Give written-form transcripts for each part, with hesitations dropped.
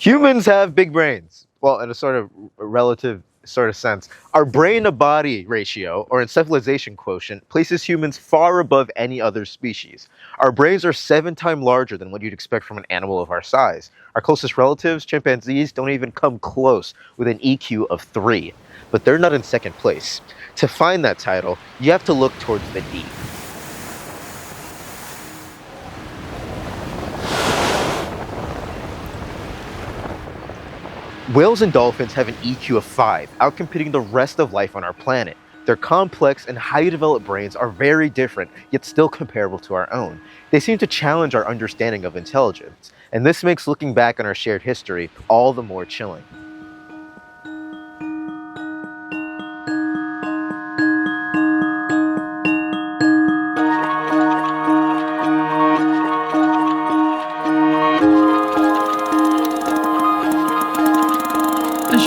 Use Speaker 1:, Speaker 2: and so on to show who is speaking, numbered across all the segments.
Speaker 1: Humans have big brains. Well, in a sort of relative sort of sense. Our brain to body ratio, or encephalization quotient, places humans far above any other species. Our brains are 7 times larger than what you'd expect from an animal of our size. Our closest relatives, chimpanzees, don't even come close with an EQ of 3. But they're not in second place. To find that title, you have to look towards the deep. Whales and dolphins have an EQ of 5, outcompeting the rest of life on our planet. Their complex and highly developed brains are very different, yet still comparable to our own. They seem to challenge our understanding of intelligence, and this makes looking back on our shared history all the more chilling.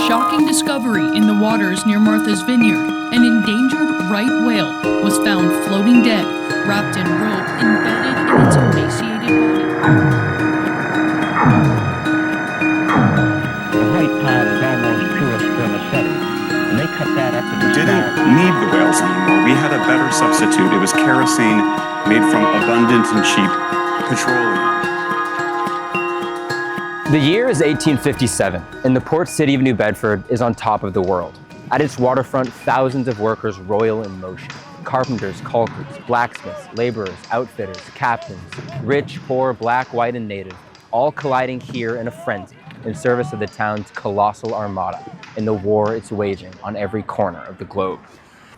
Speaker 2: Shocking discovery in the waters near Martha's Vineyard. An endangered right whale was found floating dead, wrapped in rope embedded in its emaciated body.
Speaker 3: The white pond is almost pure spermaceti, and they cut that up into
Speaker 4: didn't need the whales anymore. We had a better substitute. It was kerosene made from abundant and cheap petroleum.
Speaker 5: The year is 1857, and the port city of New Bedford is on top of the world. At its waterfront, thousands of workers roil in motion. Carpenters, caulkers, blacksmiths, laborers, outfitters, captains, rich, poor, black, white, and native, all colliding here in a frenzy in service of the town's colossal armada in the war it's waging on every corner of the globe.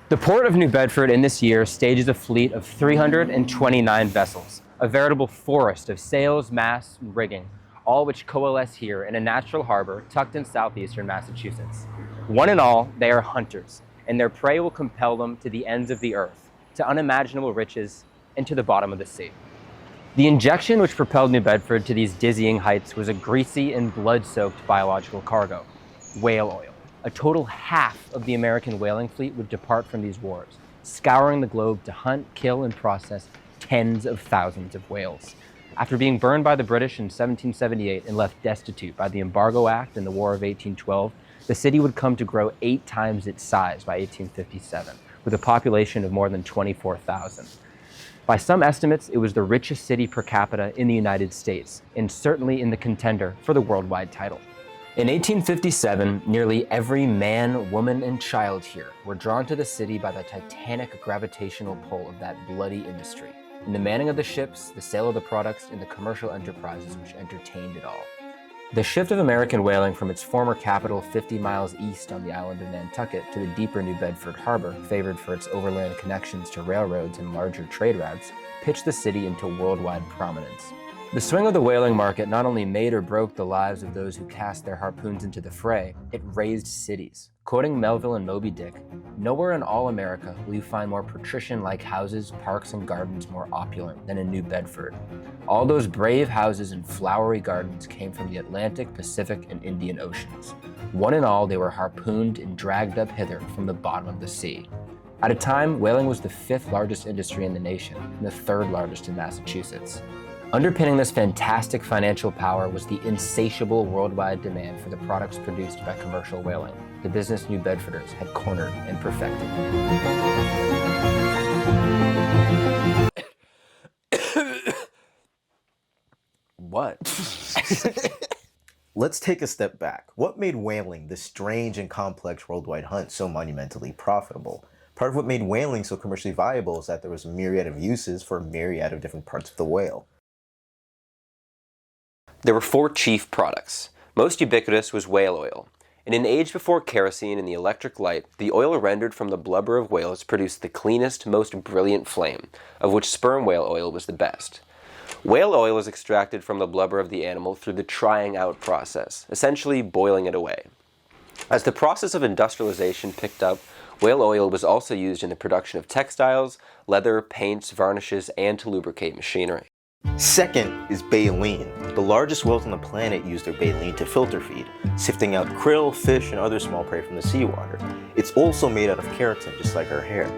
Speaker 5: The port of New Bedford in this year stages a fleet of 329 vessels, a veritable forest of sails, masts, and rigging, all which coalesce here in a natural harbor tucked in southeastern Massachusetts. One and all, they are hunters, and their prey will compel them to the ends of the earth, to unimaginable riches, and to the bottom of the sea. The injection which propelled New Bedford to these dizzying heights was a greasy and blood-soaked biological cargo, whale oil. A total half of the American whaling fleet would depart from these wars, scouring the globe to hunt, kill, and process tens of thousands of whales. After being burned by the British in 1778 and left destitute by the Embargo Act in the War of 1812, the city would come to grow 8 times its size by 1857, with a population of more than 24,000. By some estimates, it was the richest city per capita in the United States, and certainly in the contender for the worldwide title. In 1857, nearly every man, woman, and child here were drawn to the city by the titanic gravitational pull of that bloody industry, in the manning of the ships, the sale of the products, and the commercial enterprises which entertained it all. The shift of American whaling from its former capital 50 miles east on the island of Nantucket to the deeper New Bedford harbor, favored for its overland connections to railroads and larger trade routes, pitched the city into worldwide prominence. The swing of the whaling market not only made or broke the lives of those who cast their harpoons into the fray, it raised cities. Quoting Melville and Moby Dick, "Nowhere in all America will you find more patrician-like houses, parks, and gardens more opulent than in New Bedford. All those brave houses and flowery gardens came from the Atlantic, Pacific, and Indian Oceans. One and all, they were harpooned and dragged up hither from the bottom of the sea." At a time, whaling was the 5th largest industry in the nation and the 3rd largest in Massachusetts. Underpinning this fantastic financial power was the insatiable worldwide demand for the products produced by commercial whaling, the business New Bedforders had cornered and perfected.
Speaker 1: What? Let's take a step back. What made whaling, this strange and complex worldwide hunt, so monumentally profitable? Part of what made whaling so commercially viable is that there was a myriad of uses for a myriad of different parts of the whale.
Speaker 6: There were 4 chief products. Most ubiquitous was whale oil. In an age before kerosene and the electric light, the oil rendered from the blubber of whales produced the cleanest, most brilliant flame, of which sperm whale oil was the best. Whale oil is extracted from the blubber of the animal through the trying out process, essentially boiling it away. As the process of industrialization picked up, whale oil was also used in the production of textiles, leather, paints, varnishes, and to lubricate machinery.
Speaker 1: Second is baleen. The largest whales on the planet use their baleen to filter feed, sifting out krill, fish, and other small prey from the seawater. It's also made out of keratin, just like our hair.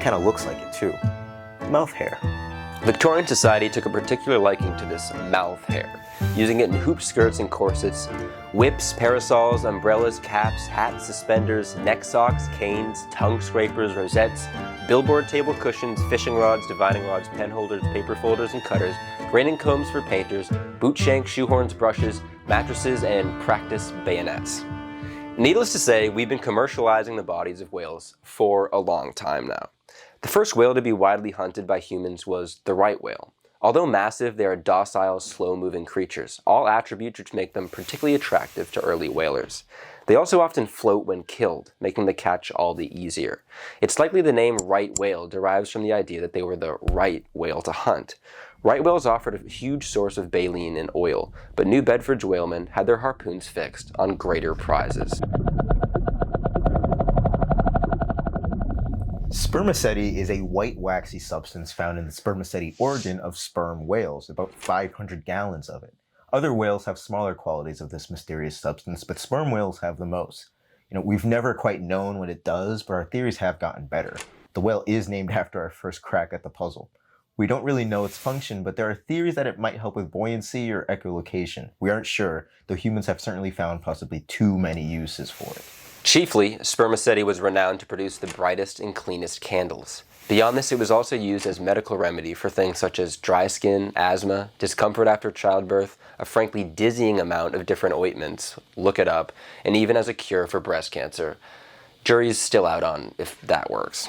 Speaker 1: Kinda looks like it too. Mouth hair.
Speaker 6: Victorian society took a particular liking to this mouth hair, using it in hooped skirts and corsets, whips, parasols, umbrellas, caps, hats, suspenders, neck socks, canes, tongue scrapers, rosettes, billboard table cushions, fishing rods, divining rods, pen holders, paper folders and cutters, graining combs for painters, boot shanks, shoehorns, brushes, mattresses, and practice bayonets. Needless to say, we've been commercializing the bodies of whales for a long time now. The first whale to be widely hunted by humans was the right whale. Although massive, they are docile, slow-moving creatures, all attributes which make them particularly attractive to early whalers. They also often float when killed, making the catch all the easier. It's likely the name right whale derives from the idea that they were the right whale to hunt. Right whales offered a huge source of baleen and oil, but New Bedford's whalemen had their harpoons fixed on greater prizes.
Speaker 1: Spermaceti is a white waxy substance found in the spermaceti organ of sperm whales, about 500 gallons of it. Other whales have smaller qualities of this mysterious substance, but sperm whales have the most. We've never quite known what it does, but our theories have gotten better. The whale is named after our first crack at the puzzle. We don't really know its function, but there are theories that it might help with buoyancy or echolocation. We aren't sure, though humans have certainly found possibly too many uses for it.
Speaker 6: Chiefly, spermaceti was renowned to produce the brightest and cleanest candles. Beyond this, it was also used as medical remedy for things such as dry skin, asthma, discomfort after childbirth, a frankly dizzying amount of different ointments, look it up, and even as a cure for breast cancer. Jury's still out on if that works.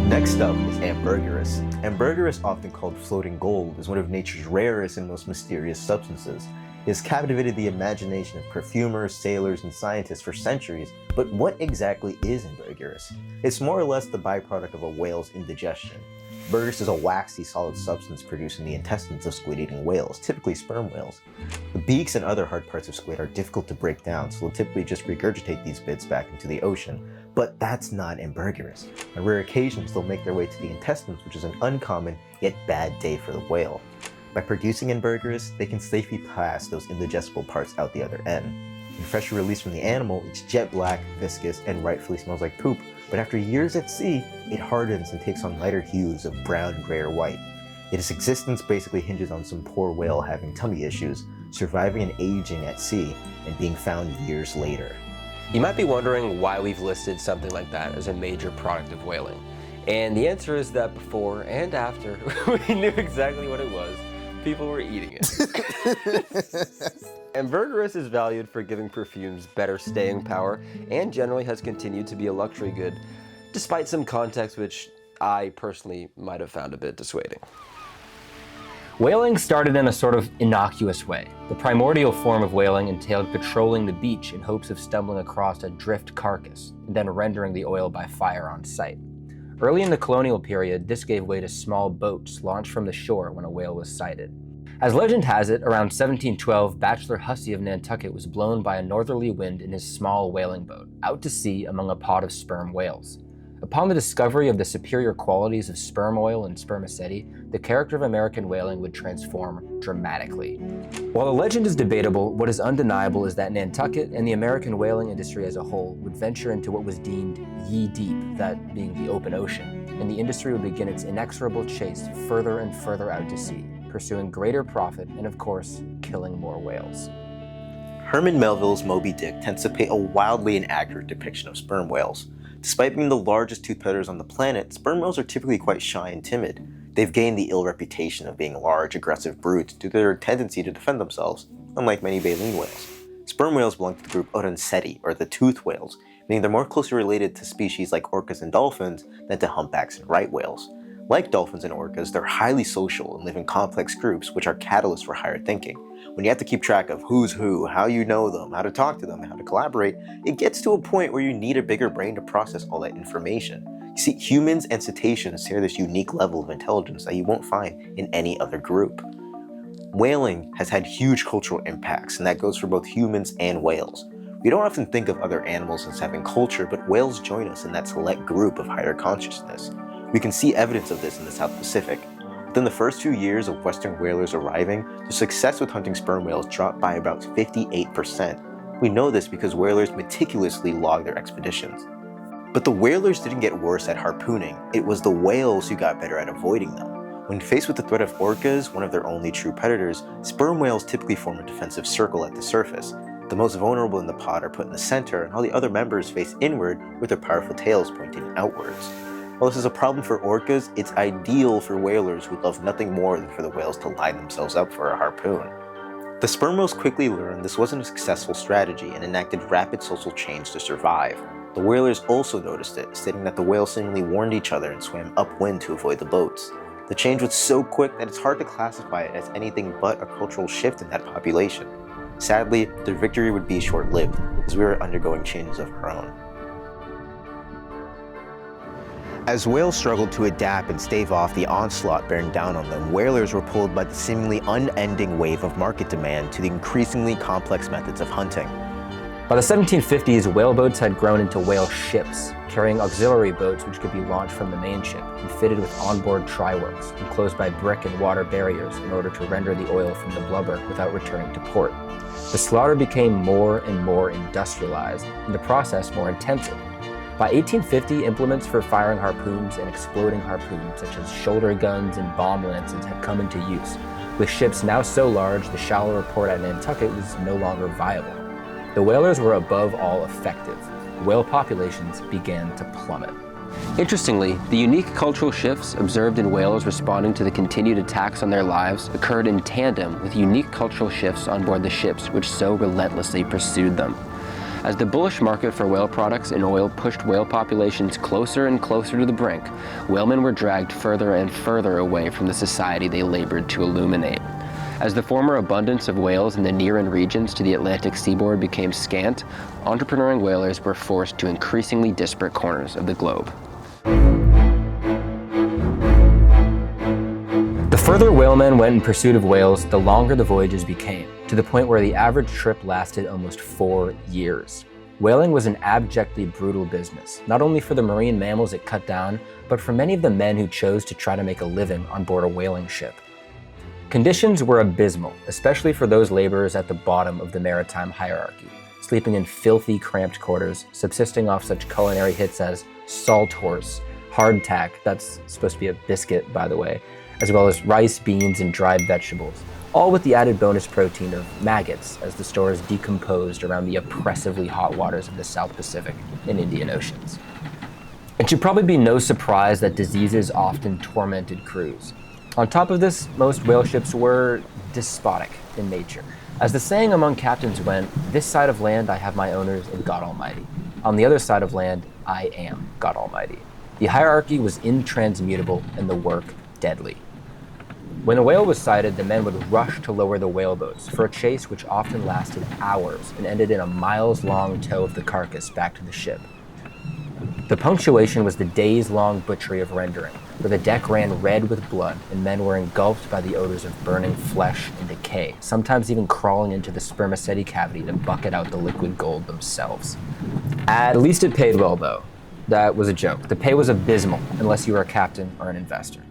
Speaker 1: Next up is ambergris. Ambergris, often called floating gold, is one of nature's rarest and most mysterious substances. It has captivated the imagination of perfumers, sailors, and scientists for centuries, but what exactly is ambergris? It's more or less the byproduct of a whale's indigestion. Ambergris is a waxy solid substance produced in the intestines of squid-eating whales, typically sperm whales. The beaks and other hard parts of squid are difficult to break down, so they'll typically just regurgitate these bits back into the ocean. But that's not ambergris. On rare occasions, they'll make their way to the intestines, which is an uncommon yet bad day for the whale. By producing ambergris, they can safely pass those indigestible parts out the other end. When fresh released from the animal, it's jet black, viscous, and rightfully smells like poop, but after years at sea, it hardens and takes on lighter hues of brown, gray, or white. Its existence basically hinges on some poor whale having tummy issues, surviving and aging at sea, and being found years later.
Speaker 6: You might be wondering why we've listed something like that as a major product of whaling. And the answer is that before and after we knew exactly what it was, people were eating it. Ambergris is valued for giving perfumes better staying power and generally has continued to be a luxury good, despite some context which I personally might have found a bit dissuading.
Speaker 5: Whaling started in a sort of innocuous way. The primordial form of whaling entailed patrolling the beach in hopes of stumbling across a drift carcass, and then rendering the oil by fire on site. Early in the colonial period, this gave way to small boats launched from the shore when a whale was sighted. As legend has it, around 1712, Bachelor Hussey of Nantucket was blown by a northerly wind in his small whaling boat, out to sea among a pod of sperm whales. Upon the discovery of the superior qualities of sperm oil and spermaceti, the character of American whaling would transform dramatically. While the legend is debatable, what is undeniable is that Nantucket and the American whaling industry as a whole would venture into what was deemed ye-deep, that being the open ocean, and the industry would begin its inexorable chase further and further out to sea, pursuing greater profit and, of course, killing more whales.
Speaker 1: Herman Melville's Moby Dick tends to paint a wildly inaccurate depiction of sperm whales. Despite being the largest tooth predators on the planet, sperm whales are typically quite shy and timid. They've gained the ill reputation of being large, aggressive brutes due to their tendency to defend themselves, unlike many baleen whales. Sperm whales belong to the group Odoncetti, or the toothed whales, meaning they're more closely related to species like orcas and dolphins than to humpbacks and right whales. Like dolphins and orcas, they're highly social and live in complex groups, which are catalysts for higher thinking. When you have to keep track of who's who, how you know them, how to talk to them, and how to collaborate, it gets to a point where you need a bigger brain to process all that information. You see, humans and cetaceans share this unique level of intelligence that you won't find in any other group. Whaling has had huge cultural impacts, and that goes for both humans and whales. We don't often think of other animals as having culture, but whales join us in that select group of higher consciousness. We can see evidence of this in the South Pacific. Within the first few years of Western whalers arriving, the success with hunting sperm whales dropped by about 58%. We know this because whalers meticulously log their expeditions. But the whalers didn't get worse at harpooning, it was the whales who got better at avoiding them. When faced with the threat of orcas, one of their only true predators, sperm whales typically form a defensive circle at the surface. The most vulnerable in the pod are put in the center, and all the other members face inward with their powerful tails pointing outwards. While this is a problem for orcas, it's ideal for whalers who love nothing more than for the whales to line themselves up for a harpoon. The sperm whales quickly learned this wasn't a successful strategy and enacted rapid social change to survive. The whalers also noticed it, stating that the whales seemingly warned each other and swam upwind to avoid the boats. The change was so quick that it's hard to classify it as anything but a cultural shift in that population. Sadly, their victory would be short-lived, as we were undergoing changes of our own. As whales struggled to adapt and stave off the onslaught bearing down on them, whalers were pulled by the seemingly unending wave of market demand to the increasingly complex methods of hunting.
Speaker 5: By the 1750s, whaleboats had grown into whale ships, carrying auxiliary boats which could be launched from the main ship and fitted with onboard try-works, enclosed by brick and water barriers in order to render the oil from the blubber without returning to port. The slaughter became more and more industrialized, and the process more intensive. By 1850, implements for firing harpoons and exploding harpoons, such as shoulder guns and bomb lances, had come into use. With ships now so large, the shallower port at Nantucket was no longer viable. The whalers were above all effective. Whale populations began to plummet.
Speaker 6: Interestingly, the unique cultural shifts observed in whales responding to the continued attacks on their lives occurred in tandem with unique cultural shifts on board the ships which so relentlessly pursued them. As the bullish market for whale products and oil pushed whale populations closer and closer to the brink, whalemen were dragged further and further away from the society they labored to illuminate. As the former abundance of whales in the near-in regions to the Atlantic seaboard became scant, entrepreneuring whalers were forced to increasingly disparate corners of the globe.
Speaker 5: The further whalemen went in pursuit of whales, the longer the voyages became, to the point where the average trip lasted almost 4 years. Whaling was an abjectly brutal business, not only for the marine mammals it cut down, but for many of the men who chose to try to make a living on board a whaling ship. Conditions were abysmal, especially for those laborers at the bottom of the maritime hierarchy, sleeping in filthy, cramped quarters, subsisting off such culinary hits as salt horse, hardtack, that's supposed to be a biscuit, by the way, as well as rice, beans, and dried vegetables, all with the added bonus protein of maggots as the stores decomposed around the oppressively hot waters of the South Pacific and Indian Oceans. It should probably be no surprise that diseases often tormented crews. On top of this, most whale ships were despotic in nature. As the saying among captains went, "This side of land I have my owners in God Almighty. On the other side of land, I am God Almighty." The hierarchy was intransmutable and the work deadly. When a whale was sighted, the men would rush to lower the whaleboats for a chase which often lasted hours and ended in a miles-long tow of the carcass back to the ship. The punctuation was the days-long butchery of rendering, where the deck ran red with blood and men were engulfed by the odors of burning flesh and decay, sometimes even crawling into the spermaceti cavity to bucket out the liquid gold themselves. At least it paid well, though. That was a joke. The pay was abysmal unless you were a captain or an investor.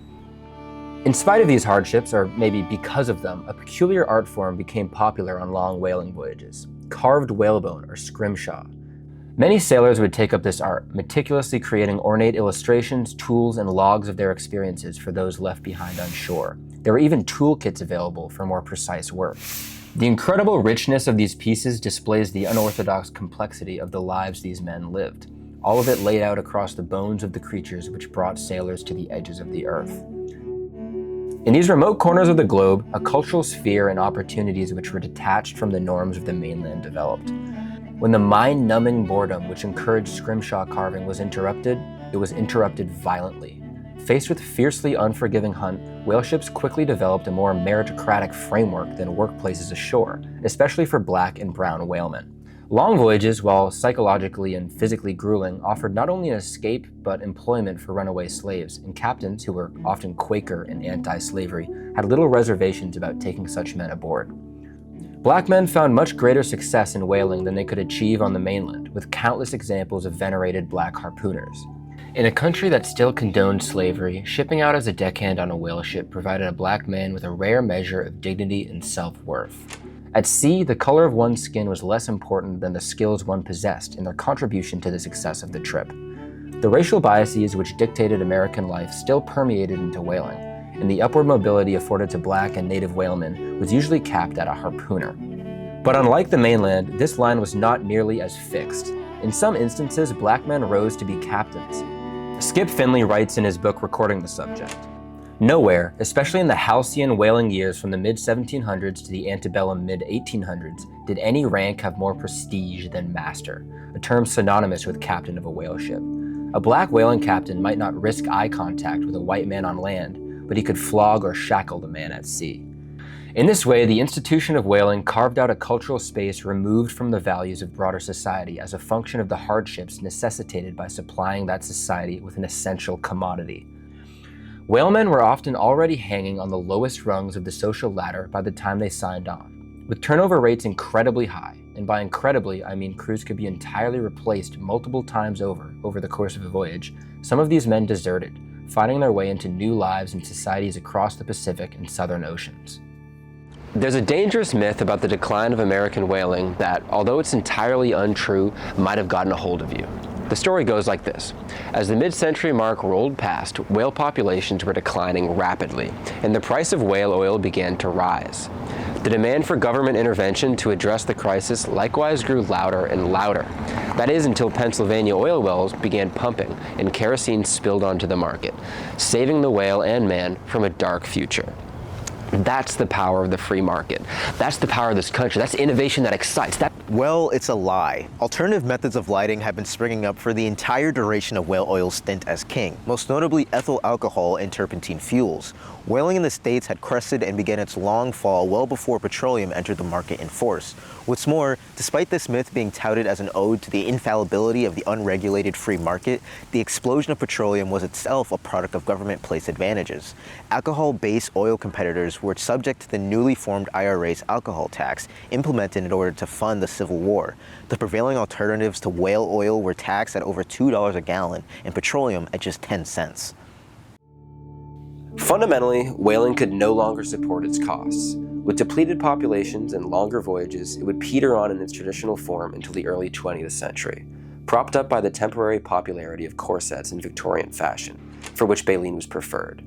Speaker 5: In spite of these hardships, or maybe because of them, a peculiar art form became popular on long whaling voyages: carved whalebone or scrimshaw. Many sailors would take up this art, meticulously creating ornate illustrations, tools, and logs of their experiences for those left behind on shore. There were even toolkits available for more precise work. The incredible richness of these pieces displays the unorthodox complexity of the lives these men lived, all of it laid out across the bones of the creatures which brought sailors to the edges of the earth. In these remote corners of the globe, a cultural sphere and opportunities which were detached from the norms of the mainland developed. When the mind-numbing boredom which encouraged scrimshaw carving was interrupted, it was interrupted violently. Faced with a fiercely unforgiving hunt, whale ships quickly developed a more meritocratic framework than workplaces ashore, especially for black and brown whalemen. Long voyages, while psychologically and physically grueling, offered not only an escape but employment for runaway slaves, and captains, who were often Quaker and anti-slavery, had little reservations about taking such men aboard. Black men found much greater success in whaling than they could achieve on the mainland, with countless examples of venerated black harpooners. In a country that still condoned slavery, shipping out as a deckhand on a whale ship provided a black man with a rare measure of dignity and self-worth. At sea, the color of one's skin was less important than the skills one possessed and their contribution to the success of the trip. The racial biases which dictated American life still permeated into whaling, and the upward mobility afforded to black and native whalemen was usually capped at a harpooner. But unlike the mainland, this line was not nearly as fixed. In some instances, black men rose to be captains. Skip Finley writes in his book Recording the Subject, "Nowhere, especially in the halcyon whaling years from the mid-1700s to the antebellum mid-1800s, did any rank have more prestige than master, a term synonymous with captain of a whale ship. A black whaling captain might not risk eye contact with a white man on land, but he could flog or shackle the man at sea." In this way, the institution of whaling carved out a cultural space removed from the values of broader society as a function of the hardships necessitated by supplying that society with an essential commodity. Whalemen were often already hanging on the lowest rungs of the social ladder by the time they signed on. With turnover rates incredibly high, and by incredibly I mean crews could be entirely replaced multiple times over the course of a voyage, some of these men deserted, finding their way into new lives in societies across the Pacific and Southern Oceans. There's a dangerous myth about the decline of American whaling that, although it's entirely untrue, might have gotten a hold of you. The story goes like this. As the mid-century mark rolled past, whale populations were declining rapidly, and the price of whale oil began to rise. The demand for government intervention to address the crisis likewise grew louder and louder. That is, until Pennsylvania oil wells began pumping and kerosene spilled onto the market, saving the whale and man from a dark future. That's the power of the free market. That's the power of this country. That's innovation that excites.
Speaker 1: Well, it's a lie. Alternative methods of lighting have been springing up for the entire duration of whale oil's stint as king, most notably ethyl alcohol and turpentine fuels. Whaling in the States had crested and began its long fall well before petroleum entered the market in force. What's more, despite this myth being touted as an ode to the infallibility of the unregulated free market, the explosion of petroleum was itself a product of government-placed advantages. Alcohol-based oil competitors were subject to the newly formed IRA's alcohol tax, implemented in order to fund the Civil War. The prevailing alternatives to whale oil were taxed at over $2 a gallon and petroleum at just 10 cents.
Speaker 6: Fundamentally, whaling could no longer support its costs. With depleted populations and longer voyages, it would peter on in its traditional form until the early 20th century, propped up by the temporary popularity of corsets in Victorian fashion, for which baleen was preferred.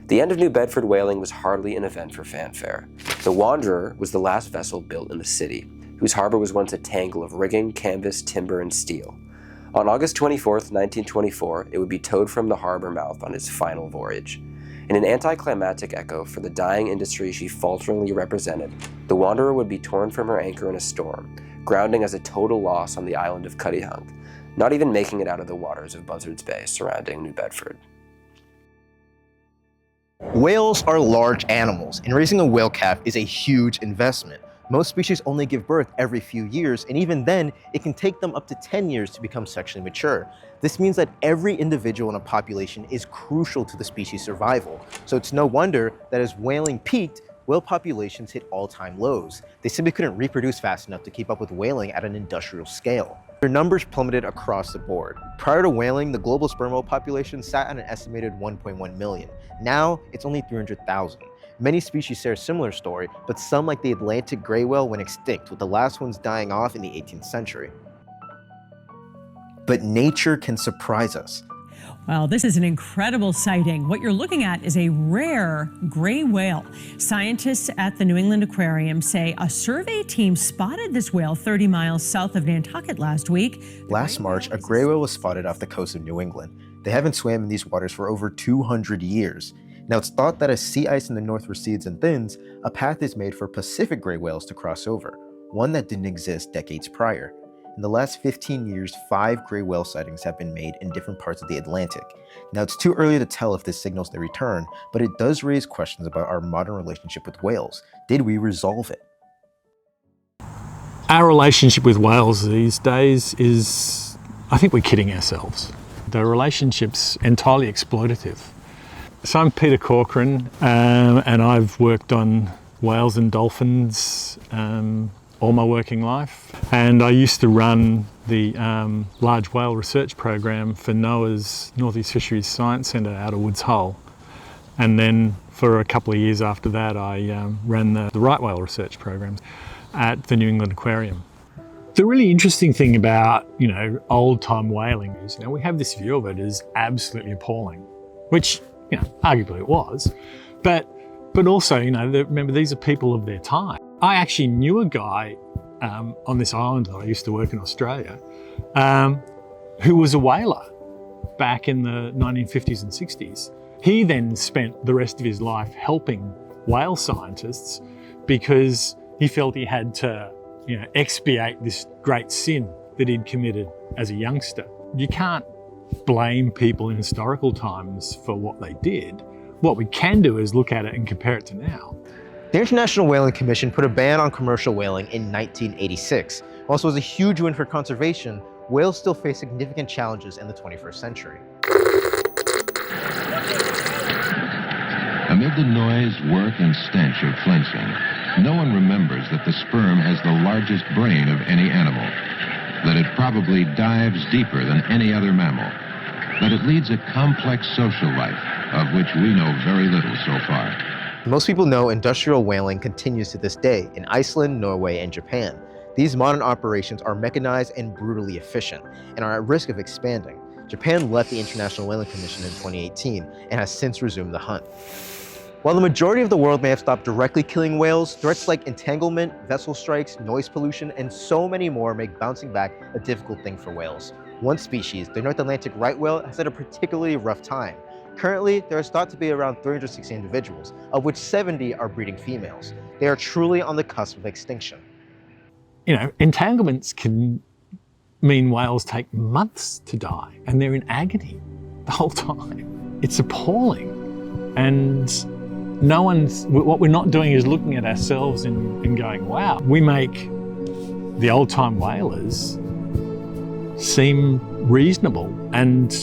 Speaker 6: The end of New Bedford whaling was hardly an event for fanfare. The Wanderer was the last vessel built in the city, whose harbor was once a tangle of rigging, canvas, timber, and steel. On August 24, 1924, it would be towed from the harbor mouth on its final voyage. In an anticlimactic echo for the dying industry she falteringly represented, the Wanderer would be torn from her anchor in a storm, grounding as a total loss on the island of Cuttyhunk, not even making it out of the waters of Buzzards Bay surrounding New Bedford.
Speaker 1: Whales are large animals, and raising a whale calf is a huge investment. Most species only give birth every few years, and even then, it can take them up to 10 years to become sexually mature. This means that every individual in a population is crucial to the species' survival. So it's no wonder that as whaling peaked, whale populations hit all-time lows. They simply couldn't reproduce fast enough to keep up with whaling at an industrial scale. Their numbers plummeted across the board. Prior to whaling, the global sperm whale population sat at an estimated 1.1 million. Now, it's only 300,000. Many species share a similar story, but some, like the Atlantic gray whale, went extinct, with the last ones dying off in the 18th century. But nature can surprise us.
Speaker 7: Well, this is an incredible sighting. What you're looking at is a rare gray whale. Scientists at the New England Aquarium say a survey team spotted this whale 30 miles south of Nantucket last week.
Speaker 1: Last March, a gray whale was spotted off the coast of New England. They haven't swam in these waters for over 200 years. Now, it's thought that as sea ice in the north recedes and thins, a path is made for Pacific gray whales to cross over, one that didn't exist decades prior. In the last 15 years, 5 gray whale sightings have been made in different parts of the Atlantic. Now, it's too early to tell if this signals their return, but it does raise questions about our modern relationship with whales. Did we resolve it?
Speaker 8: Our relationship with whales these days is, I think we're kidding ourselves. The relationship's entirely exploitative. So I'm Peter Corcoran, and I've worked on whales and dolphins all my working life. And I used to run the large whale research program for NOAA's Northeast Fisheries Science Centre out of Woods Hole. And then for a couple of years after that, I ran the right whale research program at the New England Aquarium. The really interesting thing about, old-time whaling is, we have this view of it as absolutely appalling, which, arguably it was. But also, remember, these are people of their time. I actually knew a guy on this island that I used to work in Australia who was a whaler back in the 1950s and 60s. He then spent the rest of his life helping whale scientists because he felt he had to expiate this great sin that he'd committed as a youngster. You can't blame people in historical times for what they did. What we can do is look at it and compare it to now.
Speaker 1: The International Whaling Commission put a ban on commercial whaling in 1986. Whilst it was a huge win for conservation, whales still face significant challenges in the 21st century.
Speaker 9: Amid the noise, work, and stench of flinching, no one remembers that the sperm has the largest brain of any animal, that it probably dives deeper than any other mammal, that it leads a complex social life, of which we know very little so far.
Speaker 1: Most people know industrial whaling continues to this day in Iceland, Norway, and Japan. These modern operations are mechanized and brutally efficient, and are at risk of expanding. Japan left the International Whaling Commission in 2018 and has since resumed the hunt. While the majority of the world may have stopped directly killing whales, threats like entanglement, vessel strikes, noise pollution, and so many more make bouncing back a difficult thing for whales. One species, the North Atlantic right whale, has had a particularly rough time. Currently, there is thought to be around 360 individuals, of which 70 are breeding females. They are truly on the cusp of extinction.
Speaker 8: Entanglements can mean whales take months to die, and they're in agony the whole time. It's appalling. And what we're not doing is looking at ourselves and going, wow, we make the old-time whalers seem reasonable, and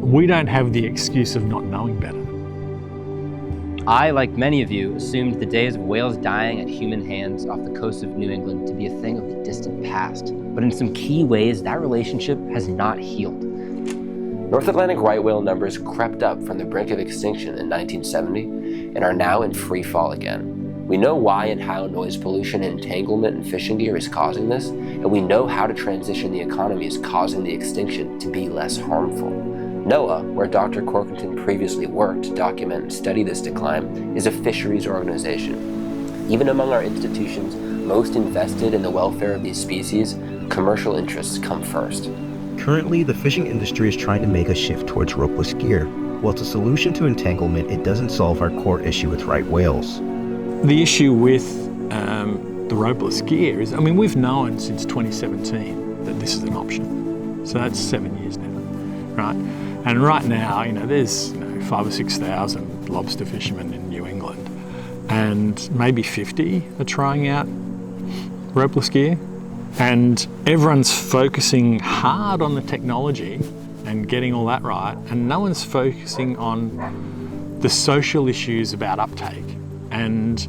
Speaker 8: we don't have the excuse of not knowing better.
Speaker 5: I, like many of you, assumed the days of whales dying at human hands off the coast of New England to be a thing of the distant past. But in some key ways, that relationship has not healed.
Speaker 6: North Atlantic right whale numbers crept up from the brink of extinction in 1970 and are now in free fall again. We know why and how noise pollution and entanglement in fishing gear is causing this, and we know how to transition the economy is causing the extinction to be less harmful. NOAA, where Dr. Corkington previously worked to document and study this decline, is a fisheries organization. Even among our institutions most invested in the welfare of these species, commercial interests come first.
Speaker 1: Currently, the fishing industry is trying to make a shift towards ropeless gear. While it's a solution to entanglement, it doesn't solve our core issue with right whales.
Speaker 8: The issue with the ropeless gear is, we've known since 2017 that this is an option. So that's 7 years now, right? And right now, there's 5,000 or 6,000 lobster fishermen in New England, and maybe 50 are trying out ropeless gear. And everyone's focusing hard on the technology and getting all that right, and no one's focusing on the social issues about uptake and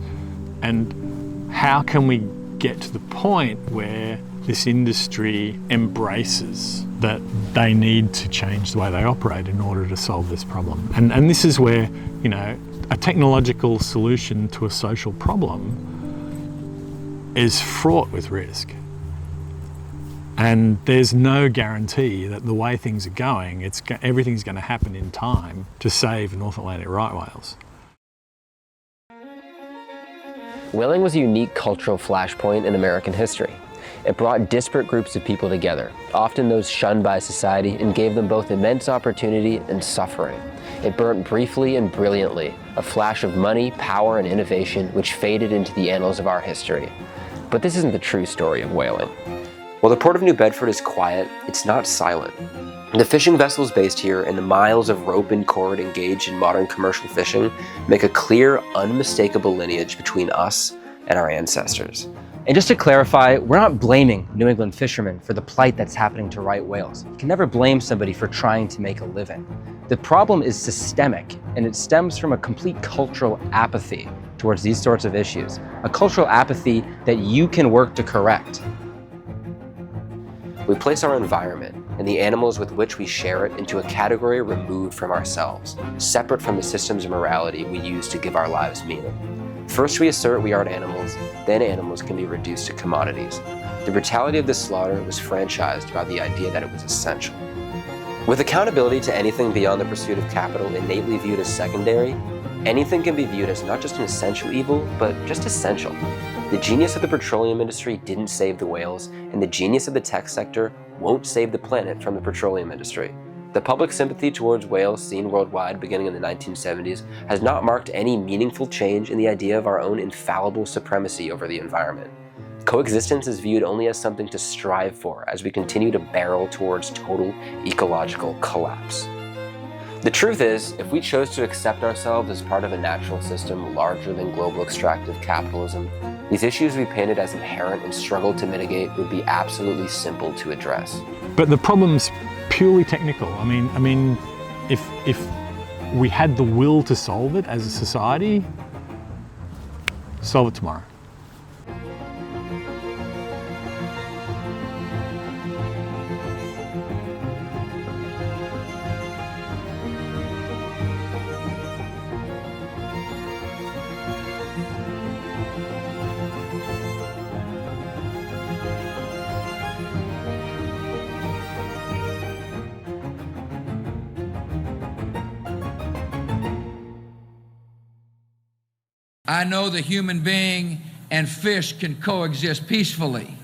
Speaker 8: how can we get to the point where this industry embraces that they need to change the way they operate in order to solve this problem. And this is where, a technological solution to a social problem is fraught with risk. And there's no guarantee that the way things are going, everything's going to happen in time to save North Atlantic right whales.
Speaker 6: Whaling was a unique cultural flashpoint in American history. It brought disparate groups of people together, often those shunned by society, and gave them both immense opportunity and suffering. It burnt briefly and brilliantly, a flash of money, power, and innovation which faded into the annals of our history. But this isn't the true story of whaling. While the port of New Bedford is quiet, it's not silent. The fishing vessels based here and the miles of rope and cord engaged in modern commercial fishing make a clear, unmistakable lineage between us and our ancestors.
Speaker 5: And just to clarify, we're not blaming New England fishermen for the plight that's happening to right whales. You can never blame somebody for trying to make a living. The problem is systemic, and it stems from a complete cultural apathy towards these sorts of issues. A cultural apathy that you can work to correct.
Speaker 6: We place our environment and the animals with which we share it into a category removed from ourselves, separate from the systems of morality we use to give our lives meaning. First we assert we aren't animals, then animals can be reduced to commodities. The brutality of this slaughter was franchised by the idea that it was essential. With accountability to anything beyond the pursuit of capital innately viewed as secondary, anything can be viewed as not just an essential evil, but just essential. The genius of the petroleum industry didn't save the whales, and the genius of the tech sector won't save the planet from the petroleum industry. The public sympathy towards whales seen worldwide beginning in the 1970s has not marked any meaningful change in the idea of our own infallible supremacy over the environment. Coexistence is viewed only as something to strive for as we continue to barrel towards total ecological collapse. The truth is, if we chose to accept ourselves as part of a natural system larger than global extractive capitalism, these issues we painted as inherent and struggled to mitigate would be absolutely simple to address.
Speaker 8: But the problem's purely technical. I mean, if we had the will to solve it as a society, solve it tomorrow.
Speaker 10: I know the human being and fish can coexist peacefully.